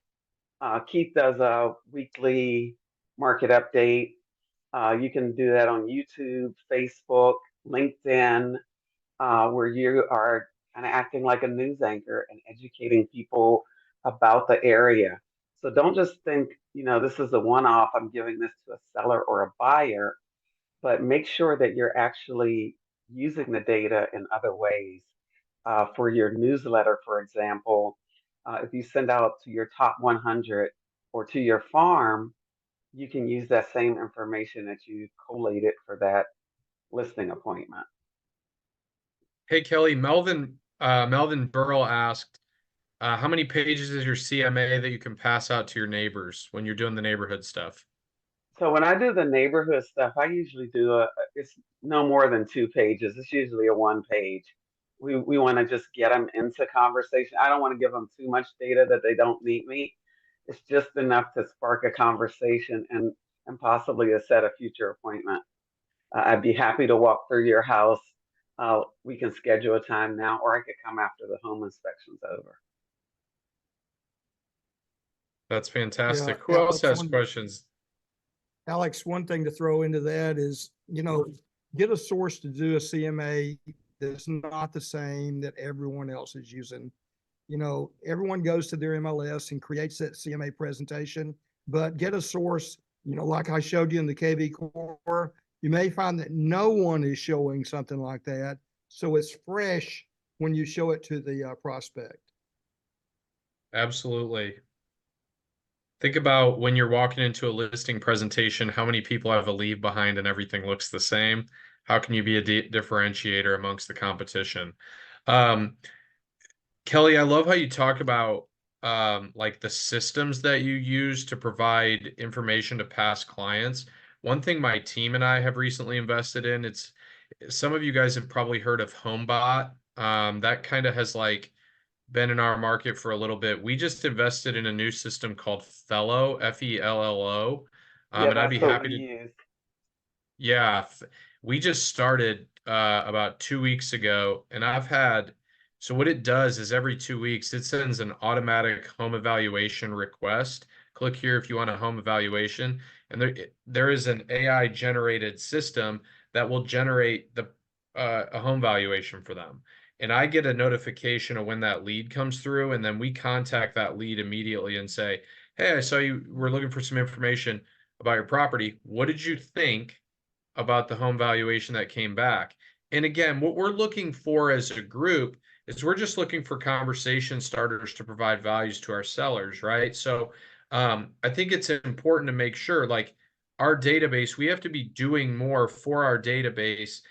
Keith does a weekly market update. You can do that on YouTube, Facebook, LinkedIn, where you are kind of acting like a news anchor and educating people about the area. So don't just think, this is a one off, I'm giving this to a seller or a buyer, but make sure that you're actually using the data in other ways. For your newsletter, for example, if you send out to your top 100 or to your farm, you can use that same information that you collated for that listing appointment. Hey Kelly, Melvin Burrell asked, how many pages is your CMA that you can pass out to your neighbors when you're doing the neighborhood stuff? So when I do the neighborhood stuff, I usually do it's no more than 2 pages. It's usually a one page. We want to just get them into conversation. I don't want to give them too much data that they don't need me. It's just enough to spark a conversation and possibly to set a future appointment. I'd be happy to walk through your house. We can schedule a time now, or I could come after the home inspection's over. That's Yeah, fantastic. Who else has questions? Alex, one thing to throw into that is, get a source to do a CMA that's not the same that everyone else is using. You know, everyone goes to their MLS and creates that CMA presentation, but get a source, you know, like I showed you in the KV core, you may find that no one is showing something like that. So it's fresh when you show it to the prospect. Absolutely. Think about when you're walking into a listing presentation, how many people have a leave behind and everything looks the same? How can you be a differentiator amongst the competition? Um, Kelly, I love how you talk about like the systems that you use to provide information to past clients. One thing my team and I have recently invested in, it's some of you guys have probably heard of HomeBot. That kind of has like been in our market for a little bit. We just invested in a new system called Fellow, Fello. Yeah, And I'd be that's what happy we to, use. yeah, we just started about 2 weeks ago, and I've had, so what it does is every 2 weeks it sends an automatic home evaluation request. Click here if you want a home evaluation, and there is an AI generated system that will generate a home valuation for them. And I get a notification of when that lead comes through, and then we contact that lead immediately and say, "Hey, I saw you were looking for some information about your property. What did you think about the home valuation that came back?" And again, what we're looking for as a group is we're just looking for conversation starters to provide values to our sellers, right? So I think it's important to make sure, like our database, we have to be doing more for our database,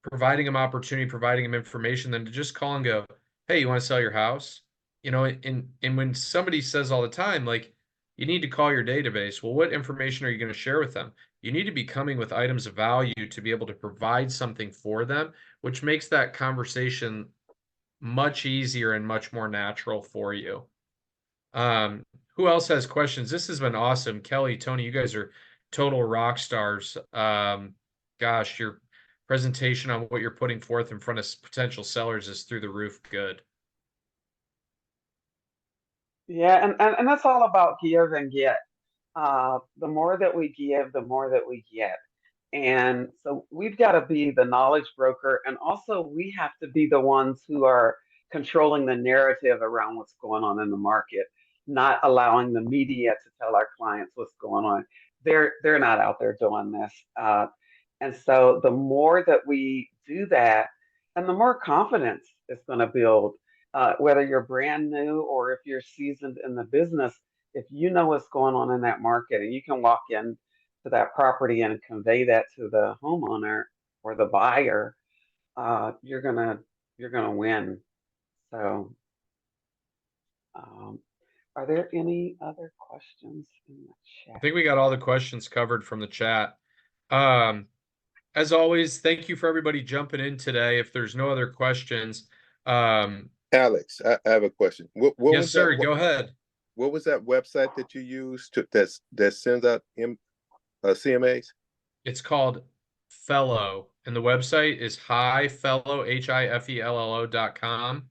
providing them opportunity, providing them information, than to just call and go, "Hey, you want to sell your house?" You know, and when somebody says all the time, like, you need to call your database. Well, what information are you going to share with them? You need to be coming with items of value to be able to provide something for them, which makes that conversation much easier and much more natural for you. Um, who else has questions? This has been awesome. Kelly, Tony, you guys are total rock stars. Gosh, your presentation on what you're putting forth in front of potential sellers is through the roof good. Yeah, and that's all about give and get. The more that we give, the more that we get. And so we've got to be the knowledge broker, and also we have to be the ones who are controlling the narrative around what's going on in the market, not allowing the media to tell our clients what's going on. They're not out there doing this. And so the more that we do that, and the more confidence it's going to build, whether you're brand new or if you're seasoned in the business, if you know what's going on in that market and you can walk in to that property and convey that to the homeowner or the buyer, you're gonna win. So, um, are there any other questions in the I chat? think we got all the questions covered from the chat. Um, as always, thank you for everybody jumping in today. If there's no other questions, Alex, I have a question. What yes, was that? sir, go ahead. What was that website that you used that sends out CMAs? It's called Fellow, and the website is hifellow, HIFELLO.com.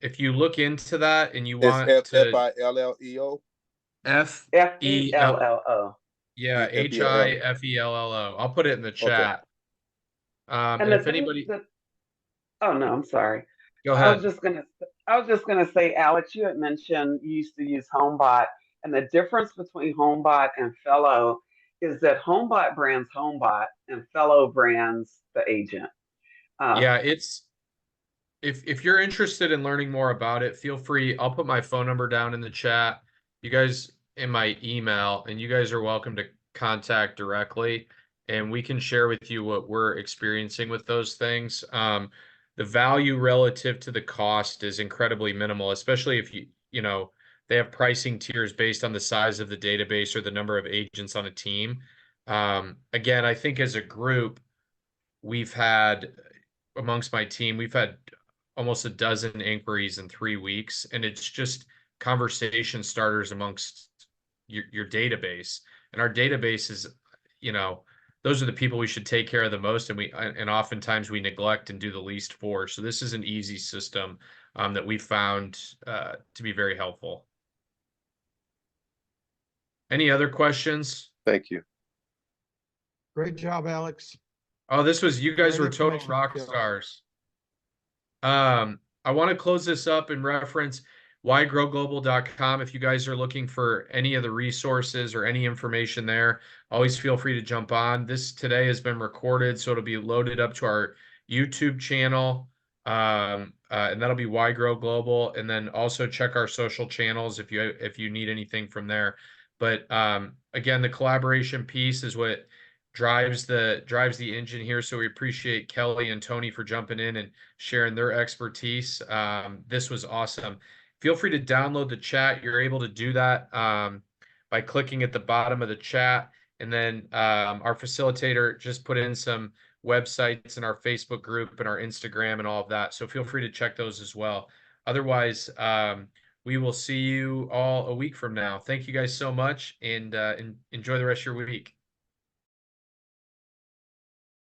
If you look into that and you It's want to FILLEO. F F E E L L, L O. yeah, FELL. HIFELLO. I'll put it in the Okay. chat. And And the if thing anybody, that Oh no, I'm sorry. go I was ahead. just gonna I was just gonna say, Alex, you had mentioned you used to use HomeBot, and the difference between HomeBot and Fellow is that HomeBot brands HomeBot and Fellow brands the agent. Uh, Yeah, it's if you're interested in learning more about it, feel free. I'll put my phone number down in the chat. You guys in my email, and you guys are welcome to contact directly, and we can share with you what we're experiencing with those things. The value relative to the cost is incredibly minimal, especially if you know, they have pricing tiers based on the size of the database or the number of agents on a team. Again, I think as a group, we've had amongst my team, we've had almost a dozen inquiries in 3 weeks, and it's just conversation starters amongst your database. And our database is, you know, those are the people we should take care of the most, and oftentimes we neglect and do the least for. So this is an easy system that we found to be very helpful. Any other questions? Thank you. Great job, Alex. Oh, this was, you guys Great were total information, rock Kelly. stars. Um, I want to close this up and reference whygrowglobal.com. If you guys are looking for any of the resources or any information there, always feel free to jump on. This today has been recorded, so it'll be loaded up to our YouTube channel. And that'll be Why Grow Global. And then also check our social channels if you need anything from there. But again, the collaboration piece is what drives the engine here. So we appreciate Kelly and Tony for jumping in and sharing their expertise. This was awesome. Feel free to download the chat. You're able to do that by clicking at the bottom of the chat. And then our facilitator just put in some websites in our Facebook group and our Instagram and all of that. So feel free to check those as well. Otherwise, we will see you all a week from now. Thank you guys so much, and enjoy the rest of your week.